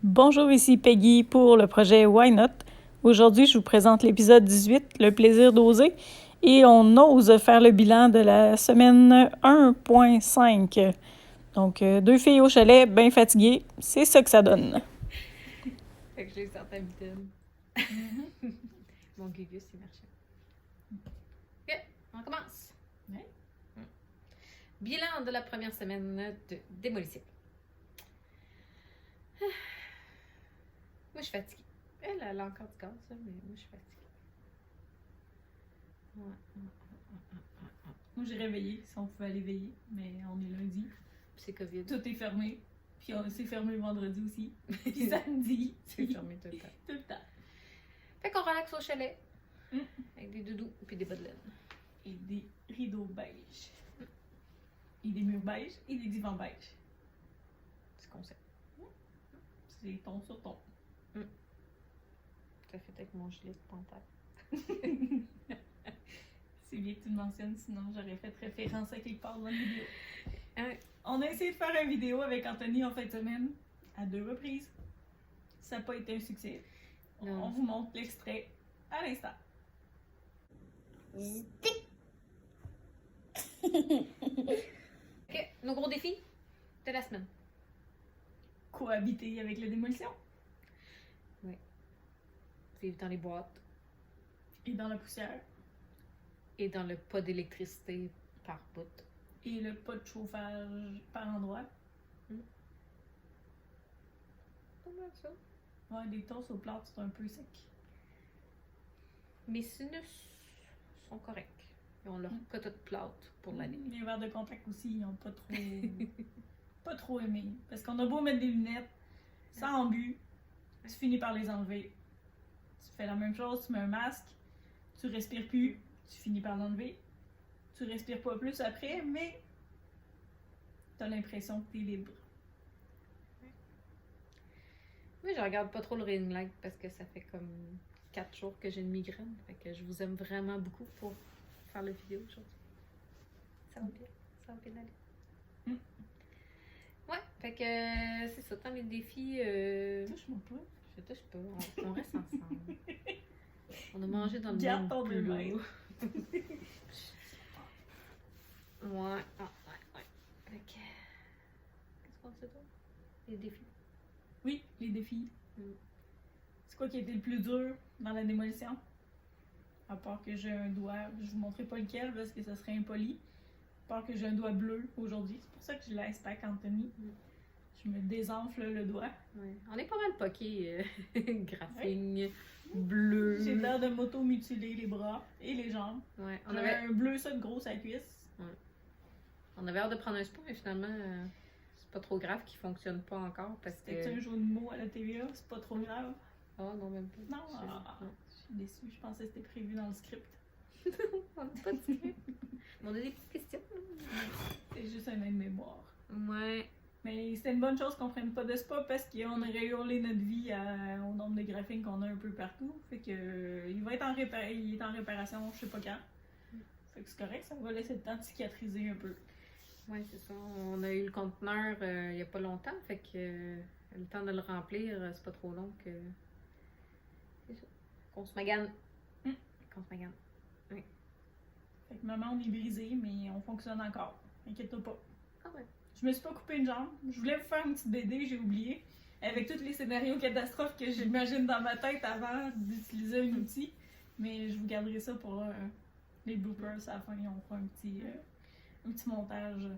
Bonjour, ici Peggy pour le projet Why Not. Aujourd'hui, je vous présente l'épisode 18, Le plaisir d'oser, et on ose faire le bilan de la semaine 1.5. Donc, deux filles au chalet, bien fatiguées, c'est ça que ça donne. Fait que j'ai certains mitaines. Mon gugus, c'est marchand. Ok, on commence. Ouais. Bilan de la première semaine de démolition. Moi, je suis fatiguée. Elle a encore du gaz, mais moi, je suis fatiguée. Moi, j'ai réveillé, si on pouvait aller veiller, mais on est lundi. C'est COVID. Tout est fermé. Puis c'est fermé vendredi aussi. Puis samedi. C'est fermé tout le temps. Tout le temps. Fait qu'on relaxe au chalet. Avec des doudous et des bas de laine. Et des rideaux beige. Et des murs beige et des divans beige. C'est concept. C'est ton sur ton. Ça fait avec mon gilet de panthère. C'est bien que tu le mentionnes, sinon j'aurais fait référence à quelque part dans la vidéo. Ouais. On a essayé de faire une vidéo avec Anthony en fin de semaine, à 2 reprises. Ça n'a pas été un succès. Non. On vous montre l'extrait à l'instant. Ok, nos gros défis de la semaine. Cohabiter avec la démolition Vivre dans les boîtes et dans la poussière et dans le pas d'électricité par bout. et le pas de chauffage par endroit. Comment ça? Ouais, des tosses aux plantes, c'est un peu sec. Mes sinus sont corrects. Ils ont leur quota de plâtre pour l'année. Les verres de contact aussi, ils n'ont pas trop, pas trop aimé. Parce qu'on a beau mettre des lunettes, sans but, tu finis par les enlever. Tu fais la même chose, tu mets un masque, tu respires plus, tu finis par l'enlever. Tu respires pas plus après, mais t'as l'impression que t'es libre. Moi, je regarde pas trop le ring light parce que ça fait comme 4 jours que j'ai une migraine. Fait que je vous aime vraiment beaucoup pour faire la vidéo aujourd'hui. Ça va bien. Ça va bien aller. Ouais, fait que c'est ça. Tant les défis. Touche-moi pas. Je touche pas. On reste ensemble. On a mangé dans le Garde même ton plat. domaine. Ouais. Fait que. Qu'est-ce qu'on dit d'autre? Les défis. Oui, les défis. C'est quoi qui a été le plus dur dans la démolition? À part que j'ai un doigt, je vous montrerai pas lequel parce que ça serait impoli. À part que j'ai un doigt bleu aujourd'hui. C'est pour ça que je laisse pas Anthony. Je me désenfle le doigt. Ouais. On est pas mal poqués. Graphing, bleu. J'ai l'air de m'auto-mutiler les bras et les jambes. Ouais. J'ai un bleu ça de gros à la cuisse. On avait hâte de prendre un spa, mais finalement, c'est pas trop grave qu'il fonctionne pas encore parce que. C'était un jeu de mots à la TVA, c'est pas trop grave. Ah non, même pas. Non, je suis déçue, je pensais que c'était prévu dans le script. On n'a pas de script. On a des petites questions. C'est juste un aide-mémoire. Ouais. Mais c'était une bonne chose qu'on prenne pas de spa parce qu'on aurait hurlé notre vie au nombre de graphines qu'on a un peu partout. Fait que il va être il est en réparation, je sais pas quand. Fait que c'est correct, ça va laisser le temps de cicatriser un peu. Ouais, c'est ça. On a eu le conteneur il y a pas longtemps, fait que le temps de le remplir, c'est pas trop long que. C'est ça. Qu'on se magane. Qu'on se magane. Oui. Fait que maman, on est brisé, mais on fonctionne encore. Inquiète-toi pas. Ah ouais. Je me suis pas coupé une jambe. Je voulais vous faire une petite BD, j'ai oublié. Avec tous les scénarios catastrophes que j'imagine dans ma tête avant d'utiliser un outil. Mais je vous garderai ça pour les bloopers à la fin. On fera un petit montage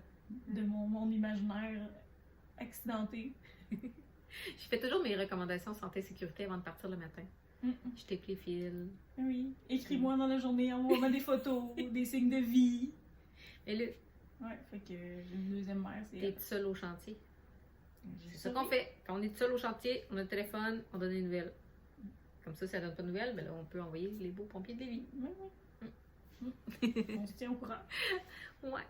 de mon imaginaire accidenté. Je fais toujours mes recommandations santé-sécurité avant de partir le matin. Je tape les fils. Oui. Écris-moi dans la journée, envoie-moi des photos, des signes de vie. Mais là, ouais, fait que une deuxième mère, c'est. t'es seul au chantier. C'est ça qu'on fait. Quand on est seul au chantier, on a le téléphone, on donne des nouvelles. Comme ça, si ça donne pas de nouvelles, ben là, on peut envoyer les beaux pompiers de Lévis. On se tient au courant. Ouais.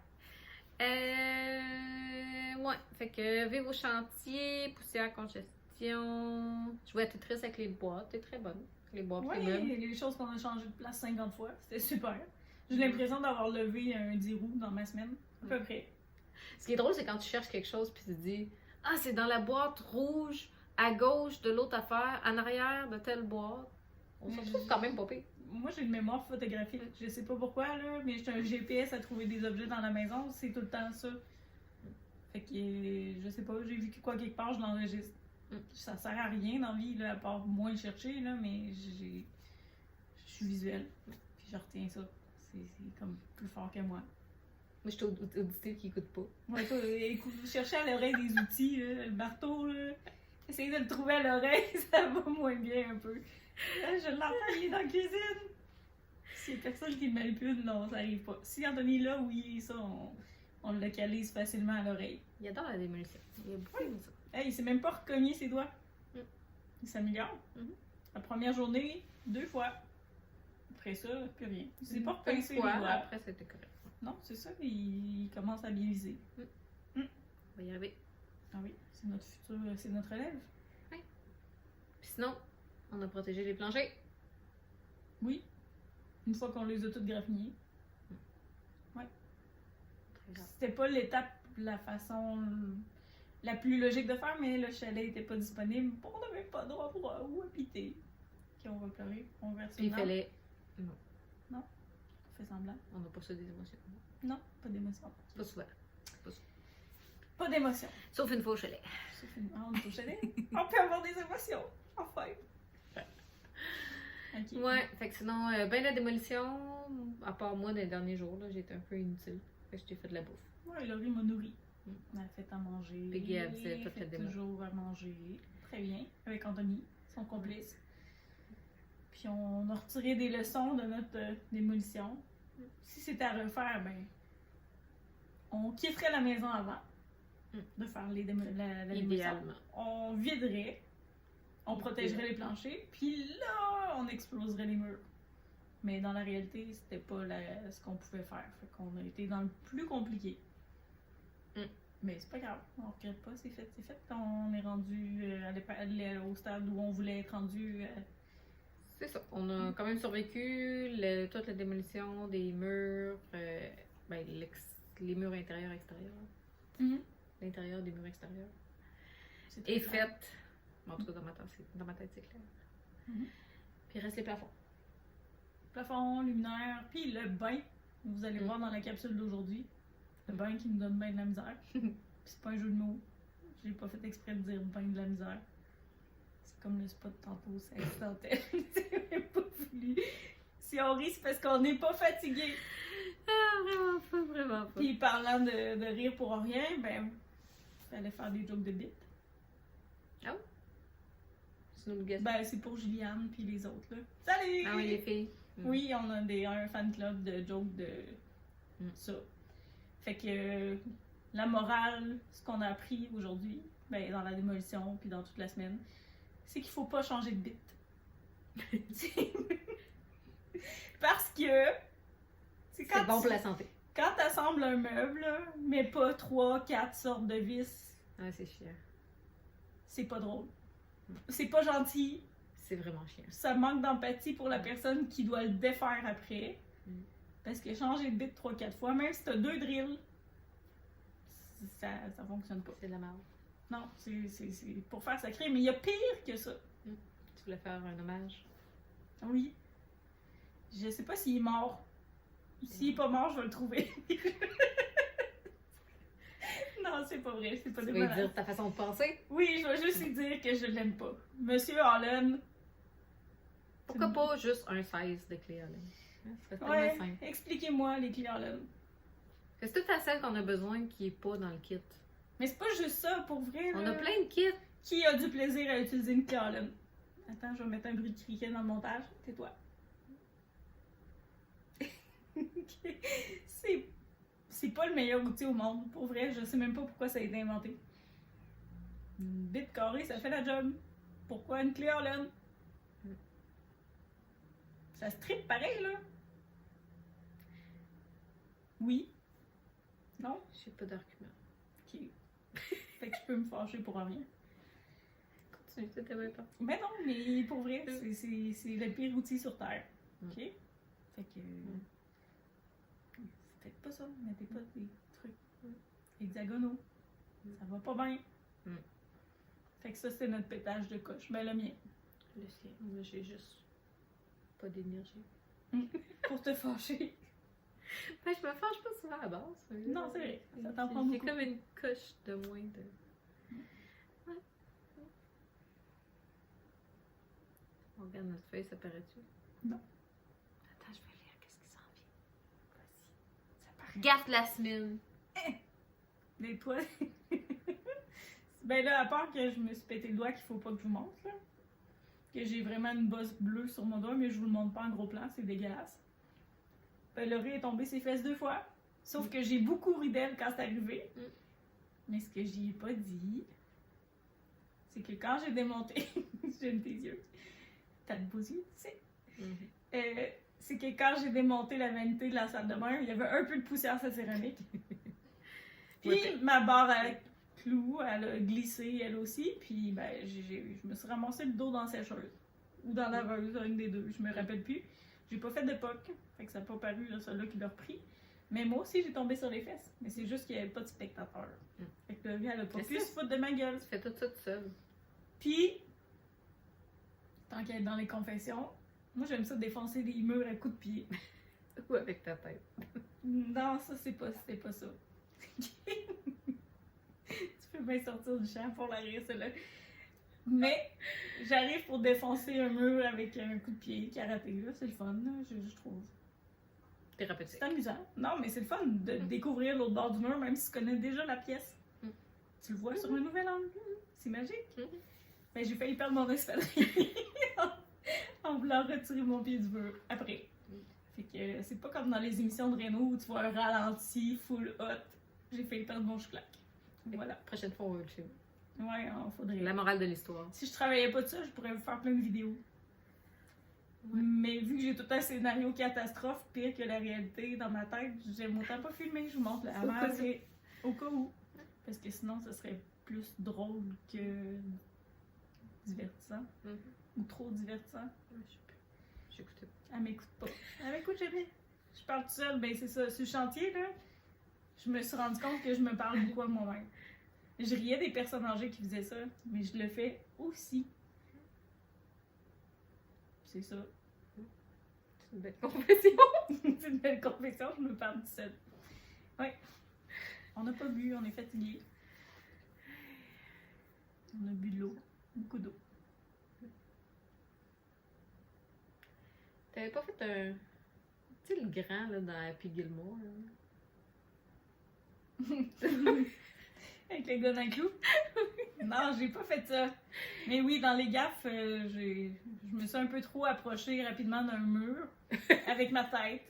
Ouais. Fait que vivre au chantier, poussière, congestion. Je vais être triste avec les boîtes. T'es très bonne. Les boîtes premium. Les choses qu'on a changé de place 50 fois. C'était super. J'ai l'impression d'avoir levé un 10 roues dans ma semaine. À peu près. Ce qui est drôle, c'est quand tu cherches quelque chose puis tu te dis ah, c'est dans la boîte rouge à gauche de l'autre affaire, en arrière de telle boîte. On se retrouve quand même pas pire. Moi, j'ai une mémoire photographique. Je sais pas pourquoi, là, mais j'ai un GPS à trouver des objets dans la maison. C'est tout le temps ça. Fait que, je sais pas, j'ai vu quoi quelque part, je l'enregistre. Ça sert à rien dans la vie, là, à part moins le chercher, là, mais je suis visuelle. Puis je retiens ça. C'est comme plus fort que moi. Moi, je suis auditive qui écoute pas. Ouais, toi, écoute, chercher à l'oreille des outils, là, le marteau, là. Essayer de le trouver à l'oreille, ça va moins bien un peu. Là, je l'entends, il est dans la cuisine. S'il y a personne qui le manipule, non, ça arrive pas. Si Anthony est là, oui, ça, on le localise facilement à l'oreille. Il adore la démolition. Il a beaucoup aimé ça. Hey, il s'est même pas recogné ses doigts. Il s'améliore. La première journée, 2 fois. Après ça, plus rien. Il s'est pas reconnu ses doigts. Après, c'était correct. Non, c'est ça, il commence à bien viser. On va y arriver. Ah oui, c'est notre futur, c'est notre élève. Oui. Puis sinon, on a protégé les planchers. Oui. Une fois qu'on les a toutes graffinés. Ouais. C'était pas l'étape, la façon la plus logique de faire, mais le chalet était pas disponible. On n'avait pas droit pour où habiter. Ok, on va pleurer. On verse Puis il fallait. Non. On fait semblant. On n'a pas ça des émotions. Non, pas d'émotion. Pas souvent. Pas d'émotion. Sauf une fois au chalet. On est au chalet. On peut avoir des émotions. Enfin. Okay. Ouais, fait que sinon, ben la démolition, à part moi, dans les derniers jours, là, j'ai été un peu inutile. Fait que je t'ai fait de la bouffe. Ouais, Laurie m'a nourri. On a fait à manger. Peggy a fait toute la démolition. Toujours à manger. Très bien. Avec Anthony, son complice. Puis on a retiré des leçons de notre démolition. Si c'était à refaire, ben, on quitterait la maison avant de faire la démolition. Idéalement. On viderait. On protégerait les planchers, puis là, on exploserait les murs. Mais dans la réalité, c'était pas ce qu'on pouvait faire. Fait qu'on a été dans le plus compliqué. Mais c'est pas grave, on regrette pas, c'est fait, c'est fait. On est rendu au stade où on voulait être rendu. C'est ça. On a quand même survécu toute la démolition des murs, ben, les murs intérieurs, extérieurs. L'intérieur des murs extérieurs. Et faite. En tout cas, dans ma tête, c'est clair. Puis il reste les plafonds. Plafond, luminaire, puis le bain. Vous allez voir dans la capsule d'aujourd'hui. Le bain qui nous donne bien de la misère. C'est pas un jeu de mots. J'ai pas fait exprès de dire bain de la misère. C'est comme le spot tantôt, c'est accidentel. C'est même pas voulu. Si on rit, c'est parce qu'on n'est pas fatigué. Ah, vraiment pas, vraiment pas. Puis parlant de rire pour rien, ben, fallait faire des jokes de bite. Ah oui? C'est nous le guest. Ben, c'est pour Juliane puis les autres, là. Salut! Ah oui, les filles. Oui, on a un fan club de jokes de ça. Fait que la morale, ce qu'on a appris aujourd'hui, ben, dans la démolition puis dans toute la semaine, c'est qu'il faut pas changer de bit. Parce que c'est bon pour la santé. Quand tu assembles un meuble, mais pas 3-4 sortes de vis. Ah, c'est chiant. C'est pas drôle. C'est pas gentil. C'est vraiment chiant. Ça manque d'empathie pour la personne qui doit le défaire après. Parce que changer de bit 3-4 fois, même si t'as 2 drills, ça fonctionne pas. C'est de la merde. Non, c'est pour faire sacré, mais il y a pire que ça. Tu voulais faire un hommage? Oui. Je sais pas s'il est mort. S'il est pas mort, je vais le trouver. Non, c'est pas vrai, c'est pas Tu vas lui dire ta façon de penser? Oui, je vais juste lui dire que je l'aime pas. Monsieur Holland. Pourquoi pas juste un 16 de clé Holland? C'est Ouais, simple. expliquez-moi les clés Holland. C'est toute la celle qu'on a besoin qui est pas dans le kit. Mais c'est pas juste ça, pour vrai. On là. a plein de kits. Qui a du plaisir à utiliser une clé Holland? Attends, je vais mettre un bruit de criquet dans le montage. Tais-toi. C'est pas le meilleur outil au monde. Pour vrai, je sais même pas pourquoi ça a été inventé. Une bite carrée, ça fait la job. Pourquoi une clé Holland? Ça se tripe pareil, là. Oui. Non? J'ai pas d'argument. Ok. Fait que je peux me fâcher pour rien. Continue, c'était bien pas. Mais non, mais pour vrai, c'est le pire outil sur Terre. Ok? Fait que. Faites pas ça, mettez pas des trucs hexagonaux. Ça va pas bien. Fait que ça, c'est notre pétage de coche. Ben, le mien. Le sien. Moi, j'ai juste pas d'énergie. Pour te fâcher. Ben, je me fâche pas souvent à la base. Non, c'est vrai. Ça t'en prend J'ai beaucoup. comme une coche de moins de... Ouais. On regarde notre feuille, ça paraît-tu? Non. Attends, je vais lire qu'est-ce qui s'en vient. Vas-y. Ça paraît. Gaffe la semaine. Des toiles. Ben là, à part que je me suis pété le doigt qu'il faut pas que je vous montre, là. Que j'ai vraiment une bosse bleue sur mon doigt, mais je vous le montre pas en gros plan, c'est dégueulasse. Ben, Laurie est tombée ses fesses 2 fois. Sauf que j'ai beaucoup ri d'elle quand c'est arrivé. Mais ce que j'y ai pas dit, c'est que quand j'ai démonté, j'aime tes yeux, t'as de beaux yeux, tu sais. C'est que quand j'ai démonté la vanité de la salle de bain, il y avait un peu de poussière sur la céramique. Puis ma barre à clous, elle a glissé elle aussi. Puis ben, je me suis ramassé le dos dans la sécheuse. Ou dans la laveuse, une des deux, je me rappelle plus. J'ai pas fait de POC, fait que ça n'a pas paru, là, celui-là qui l'a repris. Mais moi aussi, j'ai tombé sur les fesses. Mais c'est juste qu'il n'y avait pas de spectateur. Fait que Laurie, elle a pas pu se foutre de ma gueule. Tu fais tout ça tout seul. Puis, tant qu'elle est dans les confessions, moi j'aime ça défoncer des murs à coups de pied. Ou avec ta tête. Non, ça c'était pas ça. Tu peux bien sortir du champ pour la rire, celle-là. Mais j'arrive pour défoncer un mur avec un coup de pied karaté, là, c'est le fun, là, je trouve. Thérapeutique. C'est amusant. Non, mais c'est le fun de découvrir l'autre bord du mur, même si tu connais déjà la pièce. Tu le vois sur un nouvel angle. C'est magique. Ben, j'ai failli perdre mon espadrille en voulant retirer mon pied du mur après. Fait que c'est pas comme dans les émissions de Renault où tu vois un ralenti, full hot. J'ai failli perdre mon chouclac. Voilà. Prochaine fois, on va le filmer. Ouais, faudrait. La morale de l'histoire. Si je travaillais pas de ça, je pourrais vous faire plein de vidéos. Ouais. Mais vu que j'ai tout un scénario catastrophe, pire que la réalité dans ma tête, j'aime autant pas filmer, je vous montre la avant, c'est au cas où. Parce que sinon, ça serait plus drôle que divertissant. Ou trop divertissant. Ouais, je sais plus. J'écoutais pas. Elle m'écoute pas. Elle m'écoute jamais. Je parle toute seule, ben c'est ça. Sur le chantier, là, je me suis rendu compte que je me parle beaucoup à moi-même. Je riais des personnes âgées qui faisaient ça, mais je le fais aussi. C'est ça. C'est une belle confession. C'est une belle confession, je me parle toute seule. Ouais. On n'a pas bu, on est fatigué. On a bu de l'eau. Beaucoup d'eau. T'avais pas fait un... Tu sais, le grand, là, dans Happy Gilmore, là? Avec les gars d'un clou? Non, j'ai pas fait ça. Mais oui, dans les gaffes, je me suis un peu trop approchée rapidement d'un mur avec ma tête.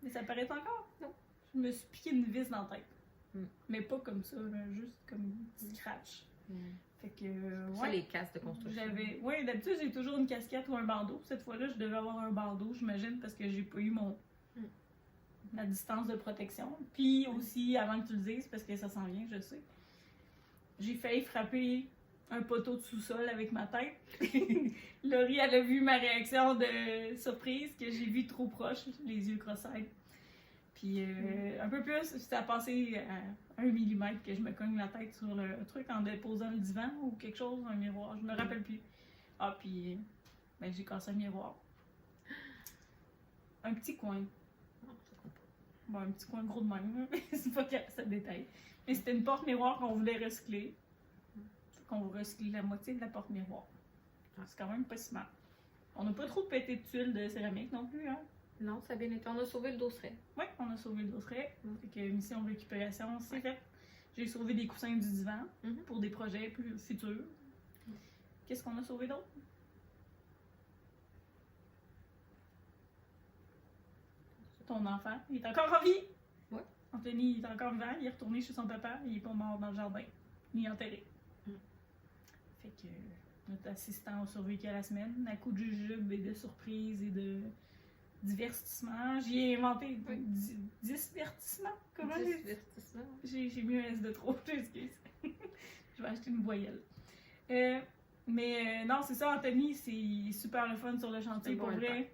Mais ça paraît encore? Non. Je me suis piqué une vis dans la tête. Mais pas comme ça, là, juste comme un petit scratch. Fait que, ça, ouais. les casques de construction. Oui, d'habitude, j'ai toujours une casquette ou un bandeau. Cette fois-là, je devais avoir un bandeau, j'imagine, parce que j'ai pas eu ma distance de protection. Puis aussi, avant que tu le dises, parce que ça s'en vient, je sais, j'ai failli frapper un poteau de sous-sol avec ma tête. Laurie, elle a vu ma réaction de surprise, que j'ai vu trop proche, les yeux cross-eyed. Puis un peu plus, ça a passé à 1 millimètre que je me cogne la tête sur le truc en déposant le divan ou quelque chose, un miroir, je me rappelle plus. Ah, puis ben, j'ai cassé un miroir. Un petit coin. Bon, un petit coin gros de même, c'est pas que ça détaille. Mais c'était une porte-miroir qu'on voulait recycler. Qu'on va recycler la moitié de la porte-miroir. C'est quand même pas si mal. On n'a pas trop pété de tuiles de céramique non plus, hein? Non, ça a bien été. On a sauvé le dosseret. Oui, on a sauvé le dosseret. Fait que mission de récupération, c'est fait. J'ai sauvé des coussins du divan pour des projets plus futurs. Qu'est-ce qu'on a sauvé d'autre? Ton enfant, il est encore en vie! Oui. Anthony, il est encore vivant, il est retourné chez son papa, il est pas mort dans le jardin, ni enterré. Fait que notre assistant a survécu à la semaine, à coup de jujube et de surprises et de divertissement. J'ai inventé divertissement. Comment divertissement. J'ai mis un S de trop, j'excuse. Je vais acheter une voyelle. Mais non, c'est ça, Anthony, c'est super le fun sur le chantier, pour vrai.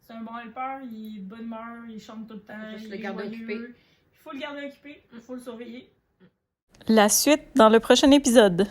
C'est un bon helper, il est de bonne humeur, il chante tout le temps. Juste le garder occupé. Il faut le garder occupé, il faut le surveiller. La suite dans le prochain épisode.